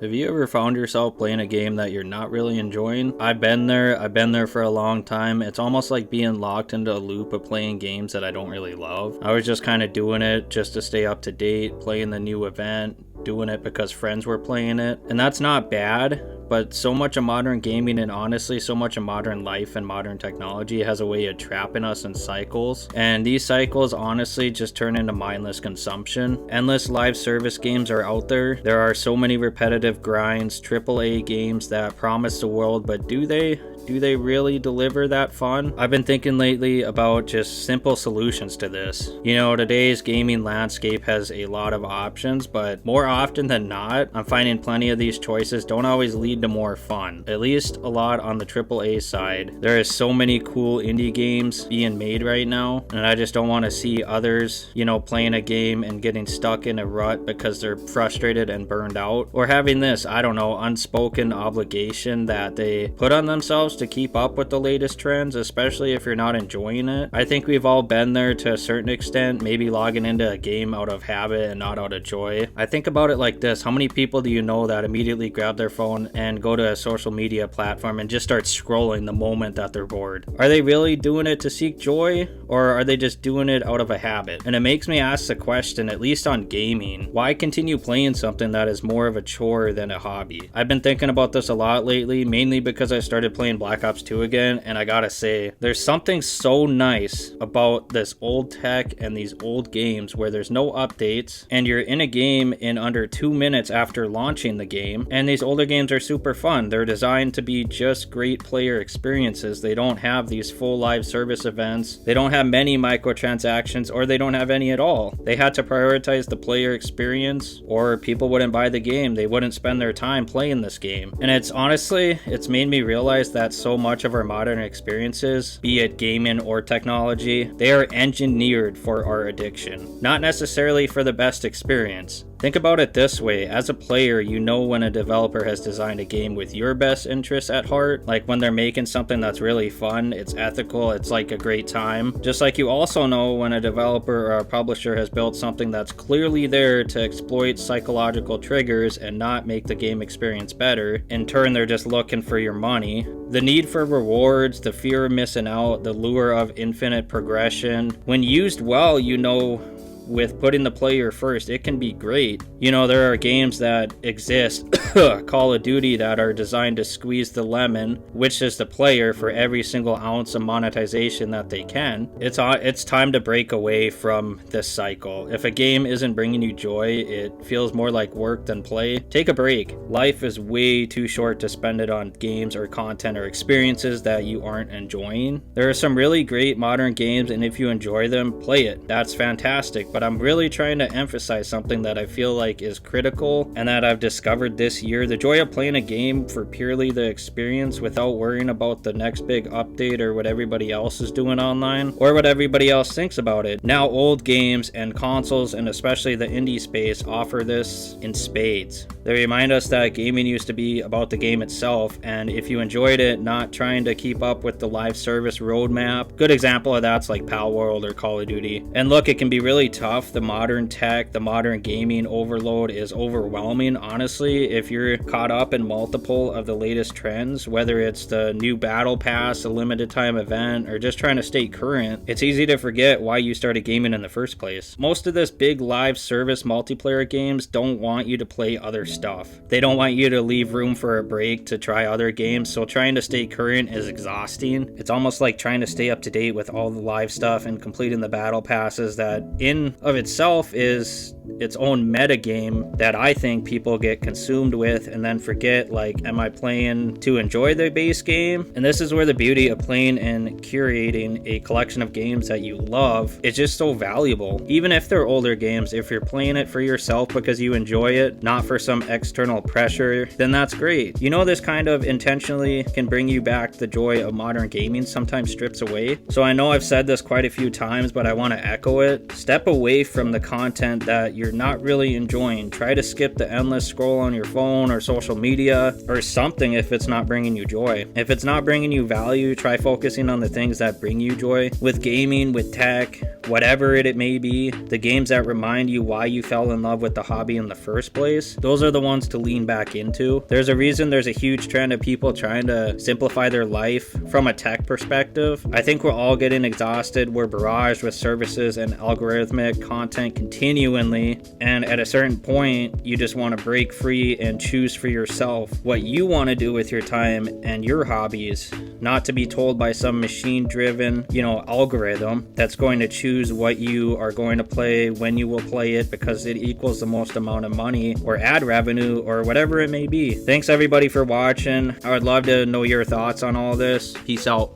Have you ever found yourself playing a game that you're not really enjoying? I've been there. I've been there for a long time. It's almost like being locked into a loop of playing games that I don't really love. I was just kind of doing it just to stay up to date, playing the new event, doing it because friends were playing it. And that's not bad, but so much of modern gaming and honestly so much of modern life and modern technology has a way of trapping us in cycles. And these cycles honestly just turn into mindless consumption. Endless live service games are out there. There are so many repetitive grinds, AAA games that promise the world, but do they? Do they really deliver that fun? I've been thinking lately about just simple solutions to this. You know, today's gaming landscape has a lot of options, but more often than not, I'm finding plenty of these choices don't always lead to more fun. At least a lot on the AAA side. There is so many cool indie games being made right now, and I just don't want to see others, playing a game and getting stuck in a rut because they're frustrated and burned out, or having this, unspoken obligation that they put on themselves to keep up with the latest trends, especially if you're not enjoying it. I think we've all been there to a certain extent, maybe logging into a game out of habit and not out of joy. I think about it like this: how many people do you know that immediately grab their phone and go to a social media platform and just start scrolling the moment that they're bored? Are they really doing it to seek joy, or are they just doing it out of a habit? And it makes me ask the question, at least on gaming, why continue playing something that is more of a chore than a hobby? I've been thinking about this a lot lately, mainly because I started playing Black Ops 2 again, and I gotta say, there's something so nice about this old tech and these old games where there's no updates, and you're in a game in under 2 minutes after launching the game, and these older games are super fun. They're designed to be just great player experiences. They don't have these full live service events, they don't have many microtransactions, or they don't have any at all. They had to prioritize the player experience, or people wouldn't buy the game. They wouldn't spend their time playing this game. And it's made me realize that so much of our modern experiences, be it gaming or technology, they are engineered for our addiction, not necessarily for the best experience. Think about it this way: as a player, you know when a developer has designed a game with your best interests at heart, like when they're making something that's really fun, it's ethical, it's like a great time. Just like you also know when a developer or a publisher has built something that's clearly there to exploit psychological triggers and not make the game experience better. In turn, they're just looking for your money. The need for rewards, the fear of missing out, the lure of infinite progression. When used well, with putting the player first, it can be great. There are games that exist, Call of Duty, that are designed to squeeze the lemon, which is the player, for every single ounce of monetization that they can. It's time to break away from this cycle. If a game isn't bringing you joy, it feels more like work than play. Take a break. Life is way too short to spend it on games or content or experiences that you aren't enjoying. There are some really great modern games, and if you enjoy them, play it. That's fantastic. But I'm really trying to emphasize something that I feel like is critical and that I've discovered this year: the joy of playing a game for purely the experience without worrying about the next big update or what everybody else is doing online or what everybody else thinks about it. Now old games and consoles, and especially the indie space, offer this in spades. They remind us that gaming used to be about the game itself, and if you enjoyed it, not trying to keep up with the live service roadmap. Good example of that's like Pal World or Call of Duty. And look, it can be really tough. The modern tech, the modern gaming overload is overwhelming. Honestly, if you're caught up in multiple of the latest trends, whether it's the new battle pass, a limited time event, or just trying to stay current, it's easy to forget why you started gaming in the first place. Most of this big live service multiplayer games don't want you to play other stuff. They don't want you to leave room for a break to try other games, so trying to stay current is exhausting. It's almost like trying to stay up to date with all the live stuff and completing the battle passes that in of itself is its own meta game that I think people get consumed with and then forget, like, am I playing to enjoy the base game? And this is where the beauty of playing and curating a collection of games that you love is just so valuable. Even if they're older games, if you're playing it for yourself because you enjoy it, not for some external pressure, then that's great. This kind of intentionally can bring you back the joy of modern gaming sometimes strips away. So I know I've said this quite a few times, but I want to echo it. Step away away from the content that you're not really enjoying. Try to skip the endless scroll on your phone or social media or something if it's not bringing you joy. If it's not bringing you value, try focusing on the things that bring you joy. With gaming, with tech, whatever it may be, the games that remind you why you fell in love with the hobby in the first place, those are the ones to lean back into. There's a reason there's a huge trend of people trying to simplify their life from a tech perspective. I think we're all getting exhausted. We're barraged with services and algorithmic content continually, and at a certain point you just want to break free and choose for yourself what you want to do with your time and your hobbies, not to be told by some machine driven algorithm that's going to choose what you are going to play, when you will play it, because it equals the most amount of money or ad revenue or whatever it may be. Thanks everybody for watching. I would love to know your thoughts on all this. Peace out.